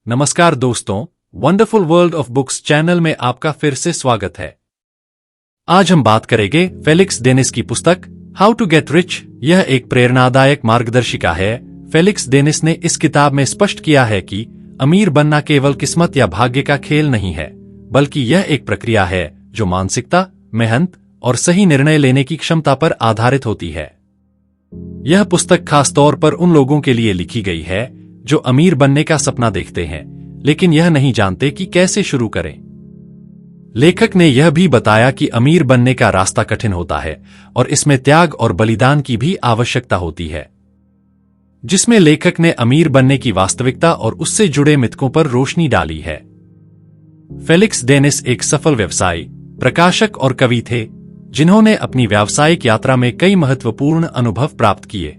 नमस्कार दोस्तों, wonderful world of books channel में आपका फिर से स्वागत है। आज हम बात करेंगे फेलिक्स डेनिस की पुस्तक हाउ टू गेट रिच। यह एक प्रेरणादायक मार्गदर्शिका है। फेलिक्स डेनिस ने इस किताब में स्पष्ट किया है कि अमीर बनना केवल किस्मत या भाग्य का खेल नहीं है, बल्कि यह एक प्रक्रिया है जो मानसिकता, मेहनत और सही निर्णय लेने की क्षमता पर आधारित होती है। यह पुस्तक खासतौर पर उन लोगों के लिए लिखी गई है जो अमीर बनने का सपना देखते हैं, लेकिन यह नहीं जानते कि कैसे शुरू करें। लेखक ने यह भी बताया कि अमीर बनने का रास्ता कठिन होता है और इसमें त्याग और बलिदान की भी आवश्यकता होती है। जिसमें लेखक ने अमीर बनने की वास्तविकता और उससे जुड़े मिथकों पर रोशनी डाली है। फेलिक्स डेनिस एक सफल व्यवसायी, प्रकाशक और कवि थे, जिन्होंने अपनी व्यावसायिक यात्रा में कई महत्वपूर्ण अनुभव प्राप्त किए।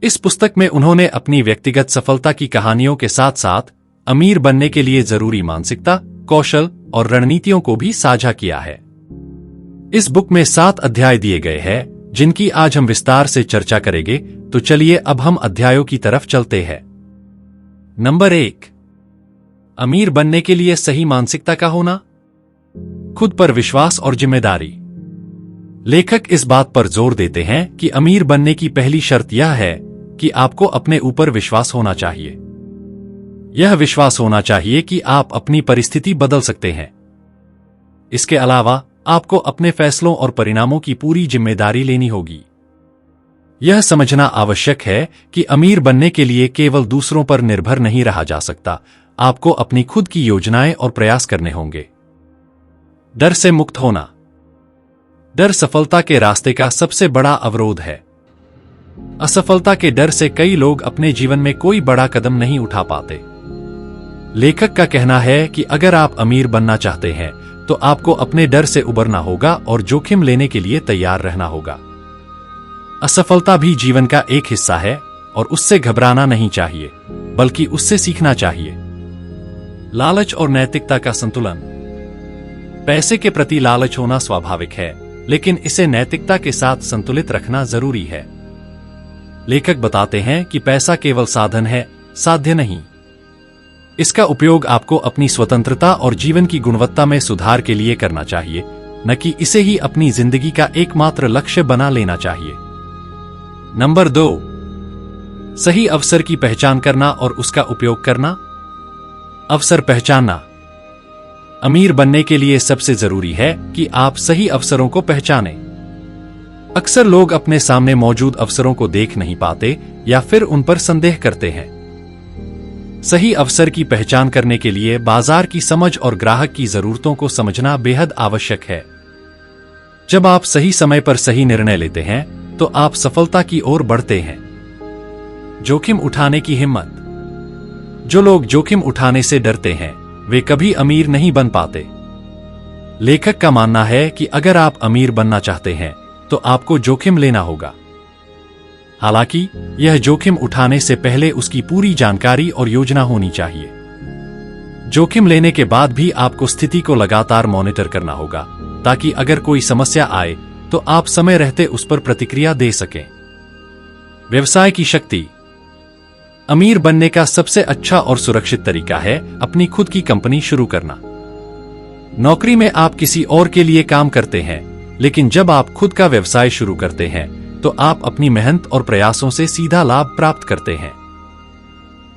इस पुस्तक में उन्होंने अपनी व्यक्तिगत सफलता की कहानियों के साथ साथ अमीर बनने के लिए जरूरी मानसिकता, कौशल और रणनीतियों को भी साझा किया है। इस बुक में 7 अध्याय दिए गए हैं, जिनकी आज हम विस्तार से चर्चा करेंगे। तो चलिए अब हम अध्यायों की तरफ चलते हैं। नंबर 1, अमीर बनने के लिए सही मानसिकता का होना। खुद पर विश्वास और जिम्मेदारी। लेखक इस बात पर जोर देते हैं कि अमीर बनने की पहली शर्त यह है कि आपको अपने ऊपर विश्वास होना चाहिए। यह विश्वास होना चाहिए कि आप अपनी परिस्थिति बदल सकते हैं। इसके अलावा आपको अपने फैसलों और परिणामों की पूरी जिम्मेदारी लेनी होगी। यह समझना आवश्यक है कि अमीर बनने के लिए केवल दूसरों पर निर्भर नहीं रहा जा सकता। आपको अपनी खुद की योजनाएं और प्रयास करने होंगे। डर से मुक्त होना। डर सफलता के रास्ते का सबसे बड़ा अवरोध है। असफलता के डर से कई लोग अपने जीवन में कोई बड़ा कदम नहीं उठा पाते। लेखक का कहना है कि अगर आप अमीर बनना चाहते हैं तो आपको अपने डर से उबरना होगा और जोखिम लेने के लिए तैयार रहना होगा। असफलता भी जीवन का एक हिस्सा है और उससे घबराना नहीं चाहिए, बल्कि उससे सीखना चाहिए। लालच और नैतिकता का संतुलन। पैसे के प्रति लालच होना स्वाभाविक है, लेकिन इसे नैतिकता के साथ संतुलित रखना जरूरी है। लेखक बताते हैं कि पैसा केवल साधन है, साध्य नहीं। इसका उपयोग आपको अपनी स्वतंत्रता और जीवन की गुणवत्ता में सुधार के लिए करना चाहिए, न कि इसे ही अपनी जिंदगी का एकमात्र लक्ष्य बना लेना चाहिए। नंबर 2, सही अवसर की पहचान करना और उसका उपयोग करना। अवसर पहचानना। अमीर बनने के लिए सबसे जरूरी है कि आप सही अवसरों को पहचानें। अक्सर लोग अपने सामने मौजूद अवसरों को देख नहीं पाते या फिर उन पर संदेह करते हैं। सही अवसर की पहचान करने के लिए बाजार की समझ और ग्राहक की जरूरतों को समझना बेहद आवश्यक है। जब आप सही समय पर सही निर्णय लेते हैं तो आप सफलता की ओर बढ़ते हैं। जोखिम उठाने की हिम्मत। जो लोग जोखिम उठाने से डरते हैं वे कभी अमीर नहीं बन पाते। लेखक का मानना है कि अगर आप अमीर बनना चाहते हैं तो आपको जोखिम लेना होगा। हालांकि यह जोखिम उठाने से पहले उसकी पूरी जानकारी और योजना होनी चाहिए। जोखिम लेने के बाद भी आपको स्थिति को लगातार मॉनिटर करना होगा, ताकि अगर कोई समस्या आए तो आप समय रहते उस पर प्रतिक्रिया दे सकें। व्यवसाय की शक्ति। अमीर बनने का सबसे अच्छा और सुरक्षित तरीका है अपनी खुद की कंपनी शुरू करना। नौकरी में आप किसी और के लिए काम करते हैं, लेकिन जब आप खुद का व्यवसाय शुरू करते हैं तो आप अपनी मेहनत और प्रयासों से सीधा लाभ प्राप्त करते हैं।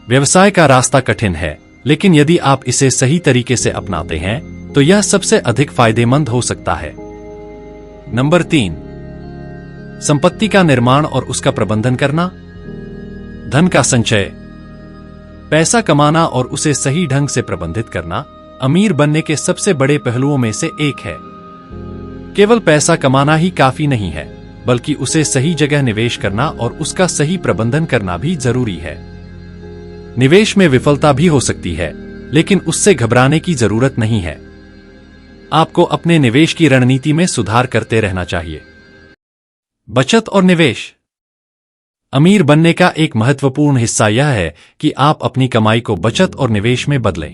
व्यवसाय का रास्ता कठिन है, लेकिन यदि आप इसे सही तरीके से अपनाते हैं तो यह सबसे अधिक फायदेमंद हो सकता है। नंबर 3, संपत्ति का निर्माण और उसका प्रबंधन करना। धन का संचय। पैसा कमाना और उसे सही ढंग से प्रबंधित करना अमीर बनने के सबसे बड़े पहलुओं में से एक है। केवल पैसा कमाना ही काफी नहीं है, बल्कि उसे सही जगह निवेश करना और उसका सही प्रबंधन करना भी जरूरी है। निवेश में विफलता भी हो सकती है, लेकिन उससे घबराने की जरूरत नहीं है। आपको अपने निवेश की रणनीति में सुधार करते रहना चाहिए। बचत और निवेश। अमीर बनने का एक महत्वपूर्ण हिस्सा यह है कि आप अपनी कमाई को बचत और निवेश में बदलें।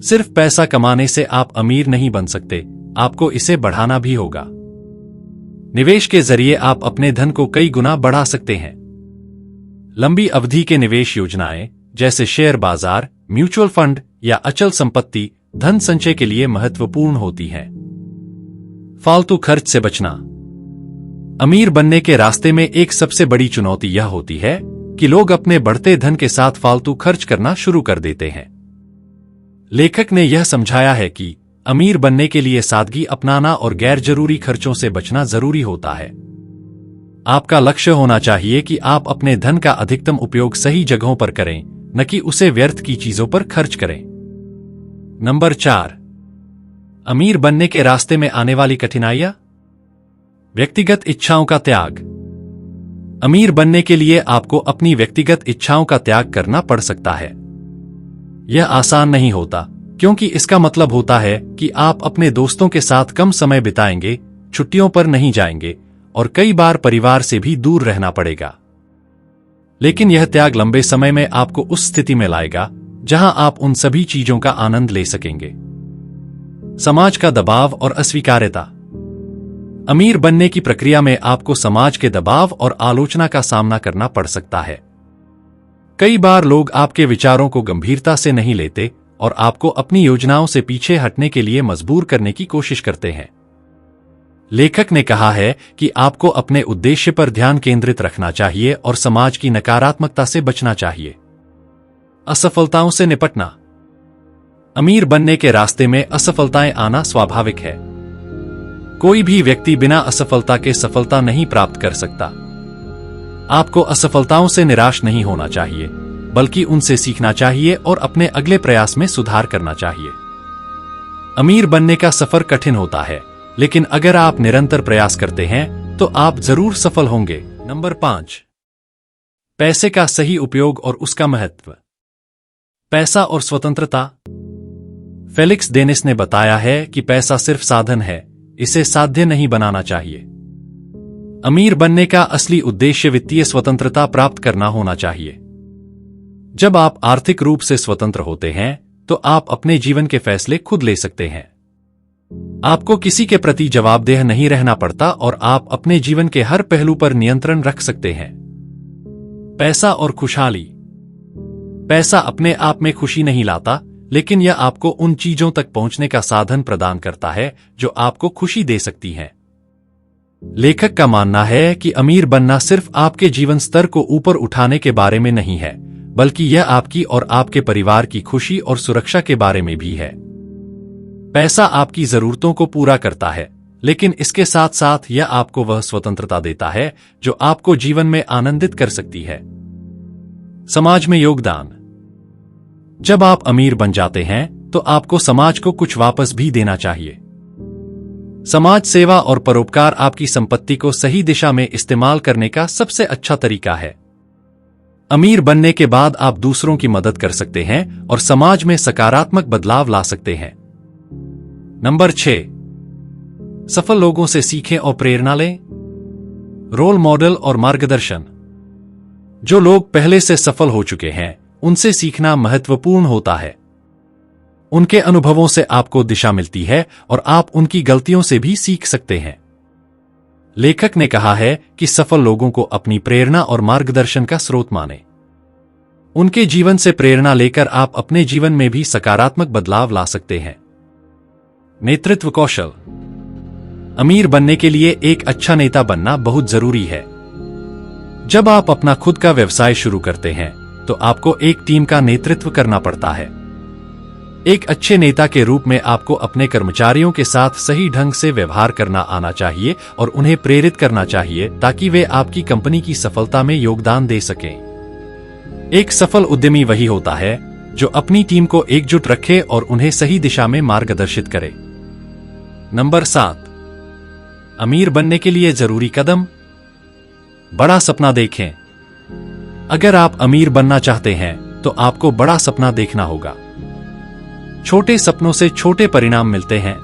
सिर्फ पैसा कमाने से आप अमीर नहीं बन सकते, आपको इसे बढ़ाना भी होगा। निवेश के जरिए आप अपने धन को कई गुना बढ़ा सकते हैं। लंबी अवधि के निवेश योजनाएं जैसे शेयर बाजार, म्यूचुअल फंड या अचल संपत्ति धन संचय के लिए महत्वपूर्ण होती है। फालतू खर्च से बचना। अमीर बनने के रास्ते में एक सबसे बड़ी चुनौती यह होती है कि लोग अपने बढ़ते धन के साथ फालतू खर्च करना शुरू कर देते हैं। लेखक ने यह समझाया है कि अमीर बनने के लिए सादगी अपनाना और गैर जरूरी खर्चों से बचना जरूरी होता है। आपका लक्ष्य होना चाहिए कि आप अपने धन का अधिकतम उपयोग सही जगहों पर करें, न कि उसे व्यर्थ की चीजों पर खर्च करें। नंबर 4, अमीर बनने के रास्ते में आने वाली कठिनाइयां। व्यक्तिगत इच्छाओं का त्याग। अमीर बनने के लिए आपको अपनी व्यक्तिगत इच्छाओं का त्याग करना पड़ सकता है। यह आसान नहीं होता, क्योंकि इसका मतलब होता है कि आप अपने दोस्तों के साथ कम समय बिताएंगे, छुट्टियों पर नहीं जाएंगे और कई बार परिवार से भी दूर रहना पड़ेगा। लेकिन यह त्याग लंबे समय में आपको उस स्थिति में लाएगा जहां आप उन सभी चीजों का आनंद ले सकेंगे। समाज का दबाव और अस्वीकार्यता। अमीर बनने की प्रक्रिया में आपको समाज के दबाव और आलोचना का सामना करना पड़ सकता है। कई बार लोग आपके विचारों को गंभीरता से नहीं लेते और आपको अपनी योजनाओं से पीछे हटने के लिए मजबूर करने की कोशिश करते हैं। लेखक ने कहा है कि आपको अपने उद्देश्य पर ध्यान केंद्रित रखना चाहिए और समाज की नकारात्मकता से बचना चाहिए। असफलताओं से निपटना। अमीर बनने के रास्ते में असफलताएं आना स्वाभाविक है। कोई भी व्यक्ति बिना असफलता के सफलता नहीं प्राप्त कर सकता। आपको असफलताओं से निराश नहीं होना चाहिए, बल्कि उनसे सीखना चाहिए और अपने अगले प्रयास में सुधार करना चाहिए। अमीर बनने का सफर कठिन होता है, लेकिन अगर आप निरंतर प्रयास करते हैं तो आप जरूर सफल होंगे। नंबर 5, पैसे का सही उपयोग और उसका महत्व। पैसा और स्वतंत्रता। फेलिक्स डेनिस ने बताया है कि पैसा सिर्फ साधन है, इसे साध्य नहीं बनाना चाहिए। अमीर बनने का असली उद्देश्य वित्तीय स्वतंत्रता प्राप्त करना होना चाहिए। जब आप आर्थिक रूप से स्वतंत्र होते हैं तो आप अपने जीवन के फैसले खुद ले सकते हैं। आपको किसी के प्रति जवाबदेह नहीं रहना पड़ता और आप अपने जीवन के हर पहलू पर नियंत्रण रख सकते हैं। पैसा और खुशहाली। पैसा अपने आप में खुशी नहीं लाता, लेकिन यह आपको उन चीजों तक पहुंचने का साधन प्रदान करता है जो आपको खुशी दे सकती हैं। लेखक का मानना है कि अमीर बनना सिर्फ आपके जीवन स्तर को ऊपर उठाने के बारे में नहीं है, बल्कि यह आपकी और आपके परिवार की खुशी और सुरक्षा के बारे में भी है। पैसा आपकी जरूरतों को पूरा करता है, लेकिन इसके साथ साथ यह आपको वह स्वतंत्रता देता है जो आपको जीवन में आनंदित कर सकती है। समाज में योगदान। जब आप अमीर बन जाते हैं तो आपको समाज को कुछ वापस भी देना चाहिए। समाज सेवा और परोपकार आपकी संपत्ति को सही दिशा में इस्तेमाल करने का सबसे अच्छा तरीका है। अमीर बनने के बाद आप दूसरों की मदद कर सकते हैं और समाज में सकारात्मक बदलाव ला सकते हैं। नंबर 6, सफल लोगों से सीखें और प्रेरणा लें। रोल मॉडल और मार्गदर्शन। जो लोग पहले से सफल हो चुके हैं उनसे सीखना महत्वपूर्ण होता है। उनके अनुभवों से आपको दिशा मिलती है और आप उनकी गलतियों से भी सीख सकते हैं। लेखक ने कहा है कि सफल लोगों को अपनी प्रेरणा और मार्गदर्शन का स्रोत माने। उनके जीवन से प्रेरणा लेकर आप अपने जीवन में भी सकारात्मक बदलाव ला सकते हैं। नेतृत्व कौशल। अमीर बनने के लिए एक अच्छा नेता बनना बहुत जरूरी है। जब आप अपना खुद का व्यवसाय शुरू करते हैं तो आपको एक टीम का नेतृत्व करना पड़ता है। एक अच्छे नेता के रूप में आपको अपने कर्मचारियों के साथ सही ढंग से व्यवहार करना आना चाहिए और उन्हें प्रेरित करना चाहिए ताकि वे आपकी कंपनी की सफलता में योगदान दे सकें। एक सफल उद्यमी वही होता है जो अपनी टीम को एकजुट रखे और उन्हें सही दिशा में मार्गदर्शित करे। नंबर 7, अमीर बनने के लिए जरूरी कदम। बड़ा सपना देखें। अगर आप अमीर बनना चाहते हैं तो आपको बड़ा सपना देखना होगा। छोटे सपनों से छोटे परिणाम मिलते हैं।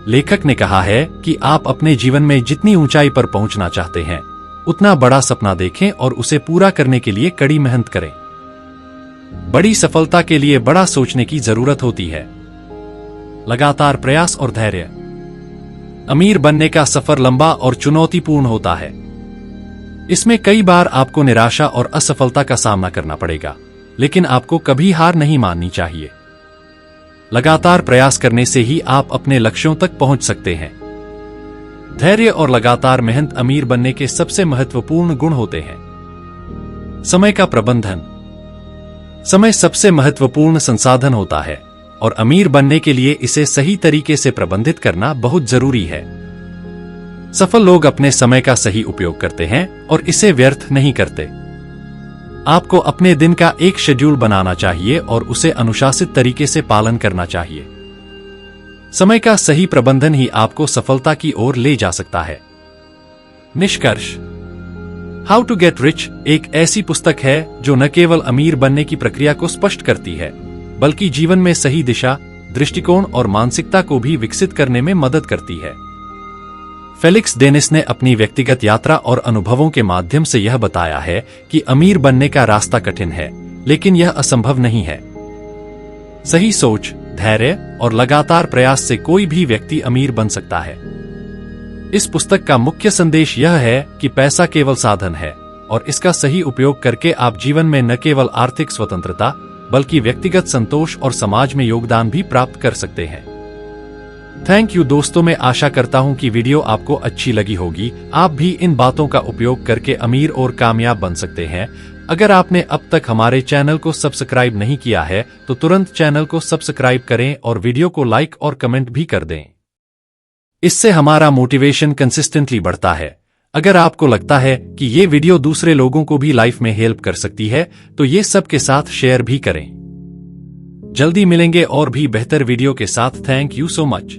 लेखक ने कहा है कि आप अपने जीवन में जितनी ऊंचाई पर पहुंचना चाहते हैं उतना बड़ा सपना देखें और उसे पूरा करने के लिए कड़ी मेहनत करें। बड़ी सफलता के लिए बड़ा सोचने की जरूरत होती है। लगातार प्रयास और धैर्य। अमीर बनने का सफर लंबा और चुनौतीपूर्ण होता है। इसमें कई बार आपको निराशा और असफलता का सामना करना पड़ेगा, लेकिन आपको कभी हार नहीं माननी चाहिए। लगातार प्रयास करने से ही आप अपने लक्ष्यों तक पहुंच सकते हैं। धैर्य और लगातार मेहनत अमीर बनने के सबसे महत्वपूर्ण गुण होते हैं। समय का प्रबंधन। समय सबसे महत्वपूर्ण संसाधन होता है और अमीर बनने के लिए इसे सही तरीके से प्रबंधित करना बहुत जरूरी है। सफल लोग अपने समय का सही उपयोग करते हैं और इसे व्यर्थ नहीं करते। आपको अपने दिन का एक शेड्यूल बनाना चाहिए और उसे अनुशासित तरीके से पालन करना चाहिए। समय का सही प्रबंधन ही आपको सफलता की ओर ले जा सकता है। निष्कर्ष। हाउ टू गेट रिच एक ऐसी पुस्तक है जो न केवल अमीर बनने की प्रक्रिया को स्पष्ट करती है, बल्कि जीवन में सही दिशा, दृष्टिकोण और मानसिकता को भी विकसित करने में मदद करती है। फेलिक्स डेनिस ने अपनी व्यक्तिगत यात्रा और अनुभवों के माध्यम से यह बताया है कि अमीर बनने का रास्ता कठिन है, लेकिन यह असंभव नहीं है। सही सोच, धैर्य और लगातार प्रयास से कोई भी व्यक्ति अमीर बन सकता है। इस पुस्तक का मुख्य संदेश यह है कि पैसा केवल साधन है और इसका सही उपयोग करके आप जीवन में न केवल आर्थिक स्वतंत्रता, बल्कि व्यक्तिगत संतोष और समाज में योगदान भी प्राप्त कर सकते हैं। थैंक यू दोस्तों, मैं आशा करता हूं कि वीडियो आपको अच्छी लगी होगी। आप भी इन बातों का उपयोग करके अमीर और कामयाब बन सकते हैं। अगर आपने अब तक हमारे चैनल को सब्सक्राइब नहीं किया है तो तुरंत चैनल को सब्सक्राइब करें और वीडियो को लाइक और कमेंट भी कर दें। इससे हमारा मोटिवेशन कंसिस्टेंटली बढ़ता है। अगर आपको लगता है कि ये वीडियो दूसरे लोगों को भी लाइफ में हेल्प कर सकती है तो ये सबके साथ शेयर भी करें। जल्दी मिलेंगे और भी बेहतर वीडियो के साथ। Thank you so much.